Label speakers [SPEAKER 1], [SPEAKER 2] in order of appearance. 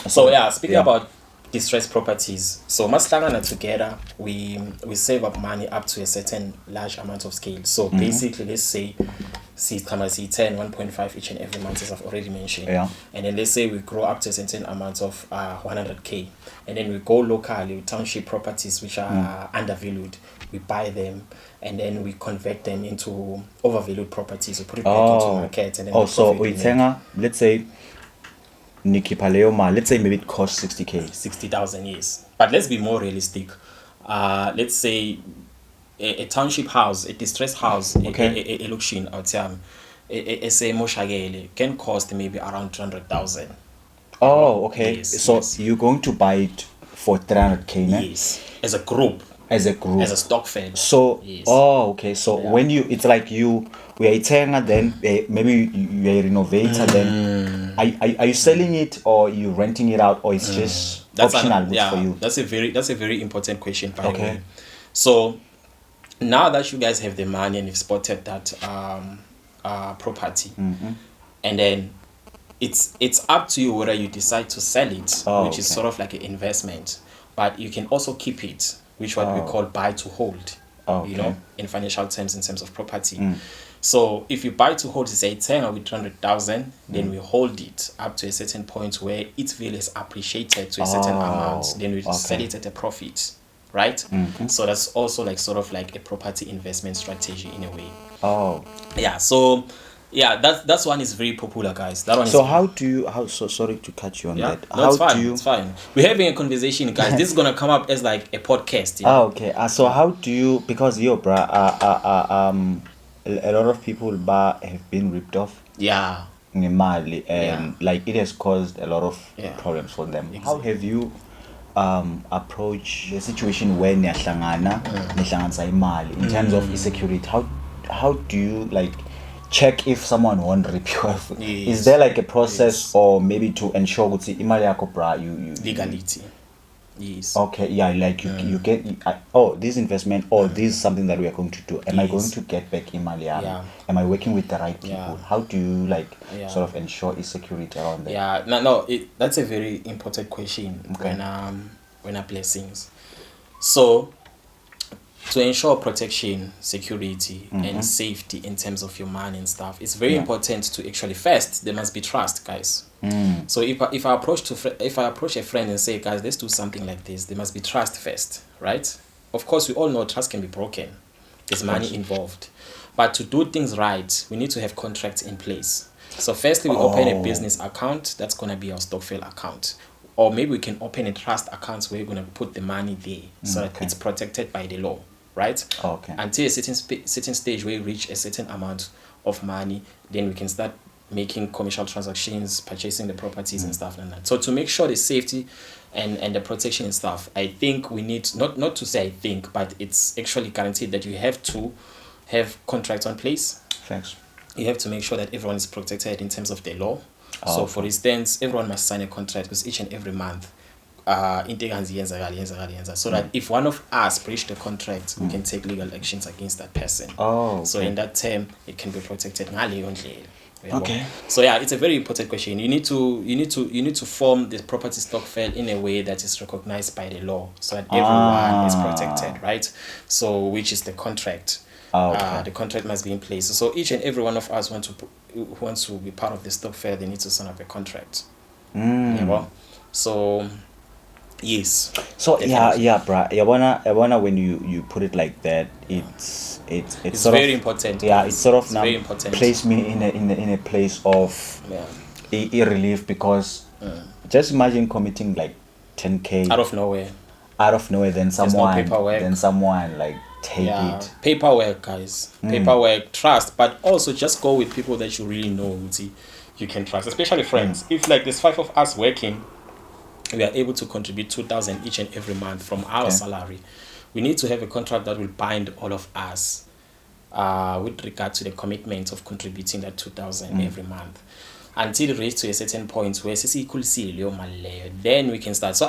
[SPEAKER 1] So yeah, speaking about distressed properties, so maslangana together, we save up money up to a certain large amount of scale. So basically, let's say see 10 1.5 each and every month, as I've already mentioned, and then let's say we grow up to a certain amount of 100k, and then we go locally with township properties which are undervalued, we buy them and then we convert them into overvalued properties, we put it back into market, and then
[SPEAKER 2] so we let's say let's say maybe it costs 60k
[SPEAKER 1] 60,000, yes, but let's be more realistic. Let's say a township house, a distressed house, a location out say moshagele can cost maybe around 200,000.
[SPEAKER 2] Yes, so you're going to buy it for 300k,
[SPEAKER 1] yes, as a group,
[SPEAKER 2] as a
[SPEAKER 1] Stokvel.
[SPEAKER 2] So yes. So when you, it's like we are eating, then maybe you are a renovator, then are you selling it or you renting it out, or it's just optional for you?
[SPEAKER 1] That's a very important question, by the way. So now that you guys have the money and you've spotted that property, and then it's up to you whether you decide to sell it, which is sort of like an investment, but you can also keep it, which what we call buy to hold, you know, in financial terms, in terms of property. So if you buy to hold, say 10 with 200,000, then we hold it up to a certain point where its value is appreciated to a certain amount, then we sell it at a profit, right? So that's also like sort of like a property investment strategy in a way. So yeah, that's one is very popular, guys. That one.
[SPEAKER 2] So how do you? So sorry to cut you on that.
[SPEAKER 1] No, it's fine. It's fine. We're having a conversation, guys. This is gonna come up as like a podcast. You know?
[SPEAKER 2] So how do you? Because a lot of people have been ripped off. And like it has caused a lot of problems for them. Exactly. How have you approached the situation where nihlangana imali in terms of insecurity? How do you like check if someone won't rip you off? Is there like a process or maybe to ensure imali yako bra you
[SPEAKER 1] legality? Yes.
[SPEAKER 2] Like you get this investment this is something that we are going to do. Am I going to get back imali? Am I working with the right people? How do you like sort of ensure security around that?
[SPEAKER 1] That's a very important question when blessings. So to ensure protection, security, and safety in terms of your money and stuff, it's very important to actually first there must be trust, guys. So if I approach a friend and say, guys, let's do something like this, there must be trust first, right? Of course, we all know trust can be broken. There's money involved, but to do things right, we need to have contracts in place. So firstly, we open a business account. That's gonna be our Stokvel account. Or maybe we can open a trust account where we're going to put the money there so that it's protected by the law, right? Until a certain stage where we reach a certain amount of money, then we can start making commercial transactions, purchasing the properties and stuff like that. So to make sure the safety and the protection and stuff, I think we need, not to say I think, but it's actually guaranteed that you have to have contracts on place.
[SPEAKER 2] Thanks.
[SPEAKER 1] You have to make sure that everyone is protected in terms of the law. So for instance, everyone must sign a contract with each and every month. So that if one of us breach the contract, we can take legal actions against that person. So in that term, it can be protected. So yeah, it's a very important question. You need to form the property Stokvel in a way that is recognized by the law, so that everyone is protected, right? So which is the contract. The contract must be in place. So each and every one of us who wants to be part of the Stokvel, they need to sign up a contract. So yes.
[SPEAKER 2] So bruh. I wanna when you put it like that, it's sort
[SPEAKER 1] very
[SPEAKER 2] of
[SPEAKER 1] important.
[SPEAKER 2] It's sort of now
[SPEAKER 1] very important.
[SPEAKER 2] Place me in a place of a relief, because just imagine committing like 10k
[SPEAKER 1] out of nowhere,
[SPEAKER 2] then someone like take it.
[SPEAKER 1] Paperwork, guys. Paperwork, trust, but also just go with people that you really know, you can trust, especially friends. If like there's 5 of us working, we are able to contribute 2,000 each and every month from our salary. We need to have a contract that will bind all of us with regard to the commitment of contributing that 2,000 every month, until it reaches to a certain point where then we can start. So